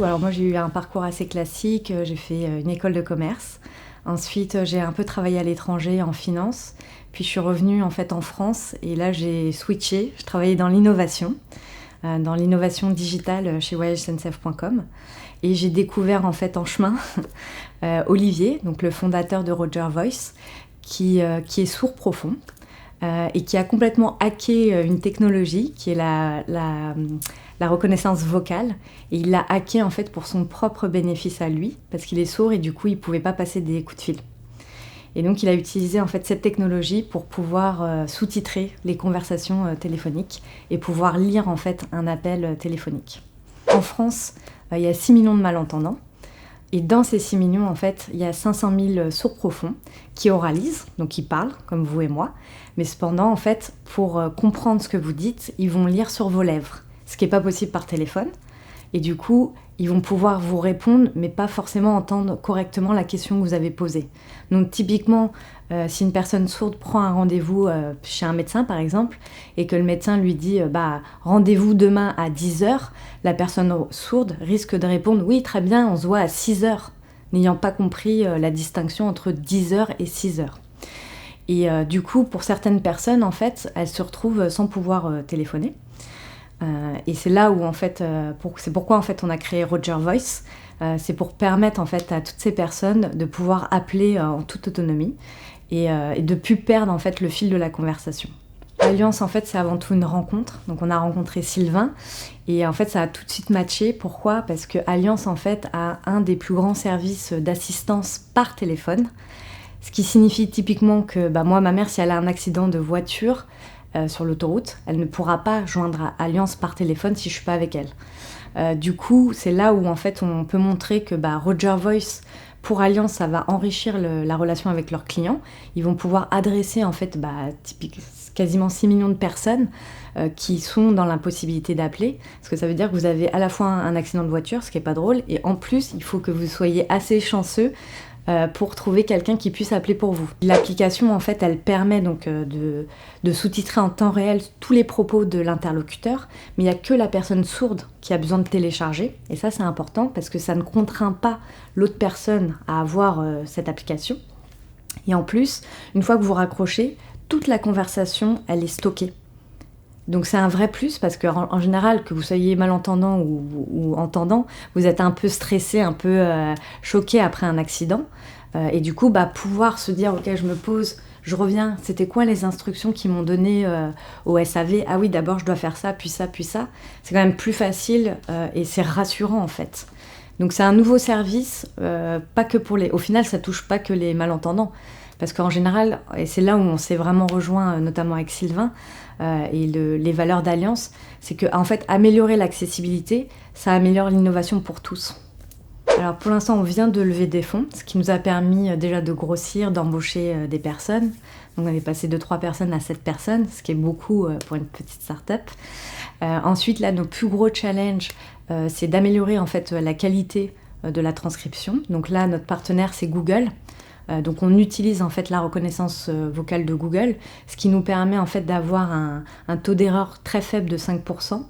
Alors moi j'ai eu un parcours assez classique, j'ai fait une école de commerce. Ensuite j'ai un peu travaillé à l'étranger en finance. Puis je suis revenue en fait en France et là j'ai switché. Je travaillais dans l'innovation digitale chez voyagesncf.com. Et j'ai découvert en fait en chemin Olivier, donc le fondateur de Roger Voice, qui est sourd profond et qui a complètement hacké une technologie qui est la reconnaissance vocale. Et il l'a hacké en fait pour son propre bénéfice à lui, parce qu'il est sourd et du coup il ne pouvait pas passer des coups de fil. Et donc il a utilisé en fait cette technologie pour pouvoir sous-titrer les conversations téléphoniques et pouvoir lire en fait un appel téléphonique. En France, il y a 6 millions de malentendants. Et dans ces 6 millions, en fait, il y a 500 000 sourds profonds qui oralisent, donc qui parlent, comme vous et moi. Mais cependant, en fait, pour comprendre ce que vous dites, ils vont lire sur vos lèvres, ce qui n'est pas possible par téléphone. Et du coup, ils vont pouvoir vous répondre, mais pas forcément entendre correctement la question que vous avez posée. Donc typiquement, si une personne sourde prend un rendez-vous chez un médecin, par exemple, et que le médecin lui dit rendez-vous demain à 10h, la personne sourde risque de répondre « oui, très bien, on se voit à 6h », n'ayant pas compris la distinction entre 10h et 6h. Et du coup, pour certaines personnes, en fait, elles se retrouvent sans pouvoir téléphoner. Et c'est là où en fait, c'est pourquoi en fait on a créé Roger Voice. C'est pour permettre en fait à toutes ces personnes de pouvoir appeler en toute autonomie et de ne plus perdre en fait le fil de la conversation. Alliance en fait c'est avant tout une rencontre. Donc on a rencontré Sylvain et en fait ça a tout de suite matché. Pourquoi ? Parce que Alliance en fait a un des plus grands services d'assistance par téléphone. Ce qui signifie typiquement que moi, ma mère, si elle a un accident de voiture sur l'autoroute, elle ne pourra pas joindre Alliance par téléphone si je ne suis pas avec elle. Du coup, c'est là où en fait, on peut montrer que Roger Voice, pour Alliance, ça va enrichir la relation avec leurs clients. Ils vont pouvoir adresser en fait quasiment 6 millions de personnes qui sont dans l'impossibilité d'appeler. Parce que ça veut dire que vous avez à la fois un accident de voiture, ce qui n'est pas drôle, et en plus, il faut que vous soyez assez chanceux pour trouver quelqu'un qui puisse appeler pour vous. L'application, en fait, elle permet donc de sous-titrer en temps réel tous les propos de l'interlocuteur, mais il n'y a que la personne sourde qui a besoin de télécharger. Et ça, c'est important parce que ça ne contraint pas l'autre personne à avoir cette application. Et en plus, une fois que vous raccrochez, toute la conversation, elle est stockée. Donc c'est un vrai plus parce qu'en général, que vous soyez malentendant ou entendant, vous êtes un peu stressé, un peu choqué après un accident. Et du coup, pouvoir se dire « ok, je me pose, je reviens, c'était quoi les instructions qu'ils m'ont données au SAV ? Ah oui, d'abord je dois faire ça, puis ça, puis ça. » C'est quand même plus facile et c'est rassurant en fait. Donc c'est un nouveau service, pas que pour les... Au final, ça touche pas que les malentendants. Parce qu'en général, et c'est là où on s'est vraiment rejoint, notamment avec Sylvain, et les valeurs d'Alliance, c'est que en fait, améliorer l'accessibilité, ça améliore l'innovation pour tous. Alors pour l'instant, on vient de lever des fonds, ce qui nous a permis déjà de grossir, d'embaucher des personnes. Donc on est passé de 3 personnes à 7 personnes, ce qui est beaucoup pour une petite start-up. Ensuite, là, nos plus gros challenges, c'est d'améliorer en fait la qualité de la transcription. Donc là, notre partenaire, c'est Google. Donc on utilise en fait la reconnaissance vocale de Google, ce qui nous permet en fait d'avoir un taux d'erreur très faible de 5%,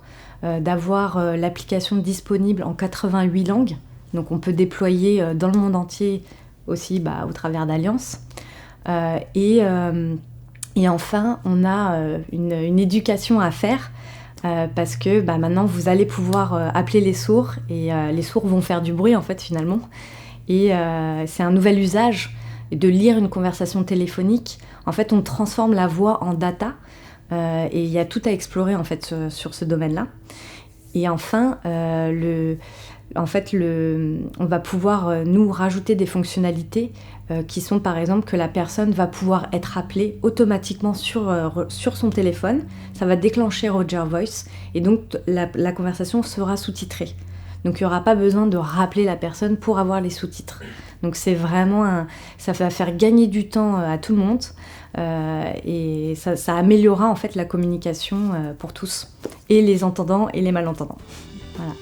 d'avoir l'application disponible en 88 langues, donc on peut déployer dans le monde entier aussi au travers d'Alliance. Et enfin, on a une éducation à faire parce que maintenant vous allez pouvoir appeler les sourds et les sourds vont faire du bruit en fait finalement. Et c'est un nouvel usage de lire une conversation téléphonique. En fait, on transforme la voix en data et il y a tout à explorer en fait sur ce domaine-là. Et enfin, on va pouvoir nous rajouter des fonctionnalités qui sont par exemple que la personne va pouvoir être appelée automatiquement sur son téléphone. Ça va déclencher Roger Voice et donc la conversation sera sous-titrée. Donc il n'y aura pas besoin de rappeler la personne pour avoir les sous-titres. Donc c'est vraiment ça va faire gagner du temps à tout le monde et ça améliorera en fait la communication pour tous, et les entendants et les malentendants. Voilà.